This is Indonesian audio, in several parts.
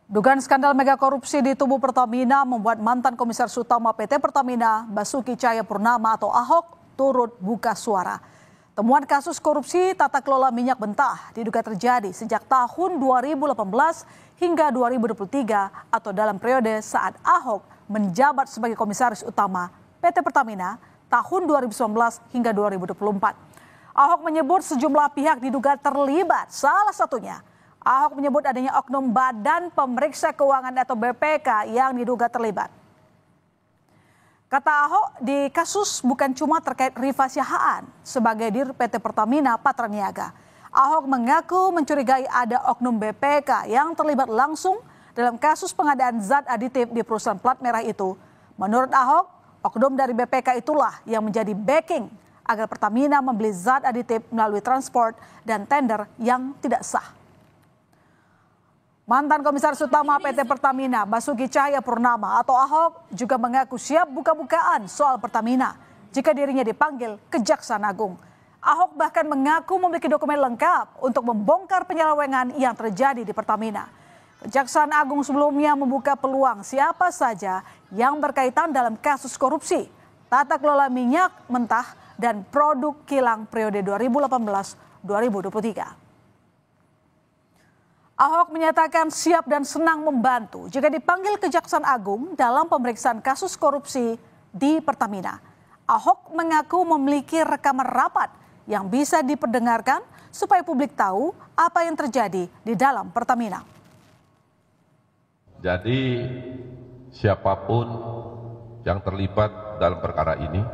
Dugaan skandal mega korupsi di tubuh Pertamina membuat mantan Komisaris Utama PT Pertamina, Basuki Cahayapurnama atau Ahok, turut buka suara. Temuan kasus korupsi tata kelola minyak mentah diduga terjadi sejak tahun 2018 hingga 2023 atau dalam periode saat Ahok menjabat sebagai Komisaris Utama PT Pertamina tahun 2019 hingga 2024. Ahok menyebut sejumlah pihak diduga terlibat, salah satunya Ahok menyebut adanya oknum Badan Pemeriksa Keuangan atau BPK yang diduga terlibat. Kata Ahok, di kasus bukan cuma terkait Rifa Siahaan sebagai dir PT Pertamina Patraniaga. Ahok mengaku mencurigai ada oknum BPK yang terlibat langsung dalam kasus pengadaan zat aditif di perusahaan plat merah itu. Menurut Ahok, oknum dari BPK itulah yang menjadi backing agar Pertamina membeli zat aditif melalui transport dan tender yang tidak sah. Mantan Komisaris Utama PT Pertamina, Basuki Cahayapurnama atau Ahok juga mengaku siap buka-bukaan soal Pertamina jika dirinya dipanggil Kejaksaan Agung. Ahok bahkan mengaku memiliki dokumen lengkap untuk membongkar penyelewengan yang terjadi di Pertamina. Kejaksaan Agung sebelumnya membuka peluang siapa saja yang berkaitan dalam kasus korupsi, tata kelola minyak mentah, dan produk kilang periode 2018-2023. Ahok menyatakan siap dan senang membantu jika dipanggil Kejaksaan Agung dalam pemeriksaan kasus korupsi di Pertamina. Ahok mengaku memiliki rekaman rapat yang bisa diperdengarkan supaya publik tahu apa yang terjadi di dalam Pertamina. Jadi siapapun yang terlibat dalam perkara ini,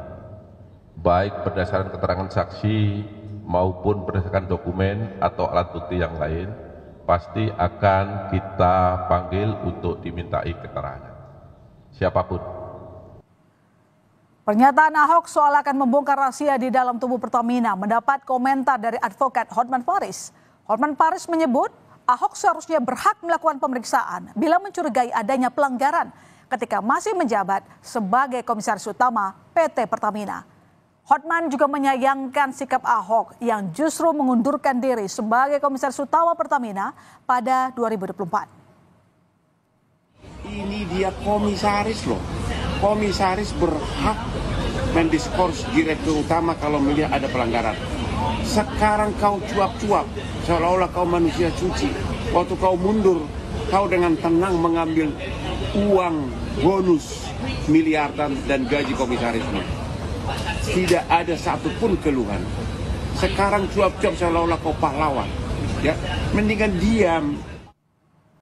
baik berdasarkan keterangan saksi maupun berdasarkan dokumen atau alat bukti yang lain, pasti akan kita panggil untuk dimintai keterangan. Siapapun. Pernyataan Ahok soal akan membongkar rahasia di dalam tubuh Pertamina mendapat komentar dari advokat Hotman Paris. Hotman Paris menyebut Ahok seharusnya berhak melakukan pemeriksaan bila mencurigai adanya pelanggaran ketika masih menjabat sebagai Komisaris Utama PT Pertamina. Hotman juga menyayangkan sikap Ahok yang justru mengundurkan diri sebagai Komisaris Utama Pertamina pada 2024. Ini dia komisaris loh. Komisaris berhak mendiskors direktur utama kalau melihat ada pelanggaran. Sekarang kau cuap-cuap seolah-olah kau manusia suci. Waktu kau mundur, kau dengan tenang mengambil uang bonus miliaran dan gaji komisarisnya. Tidak ada satupun keluhan. Sekarang cuap-cuap seolah-olah kau pahlawan. Ya, mendingan diam.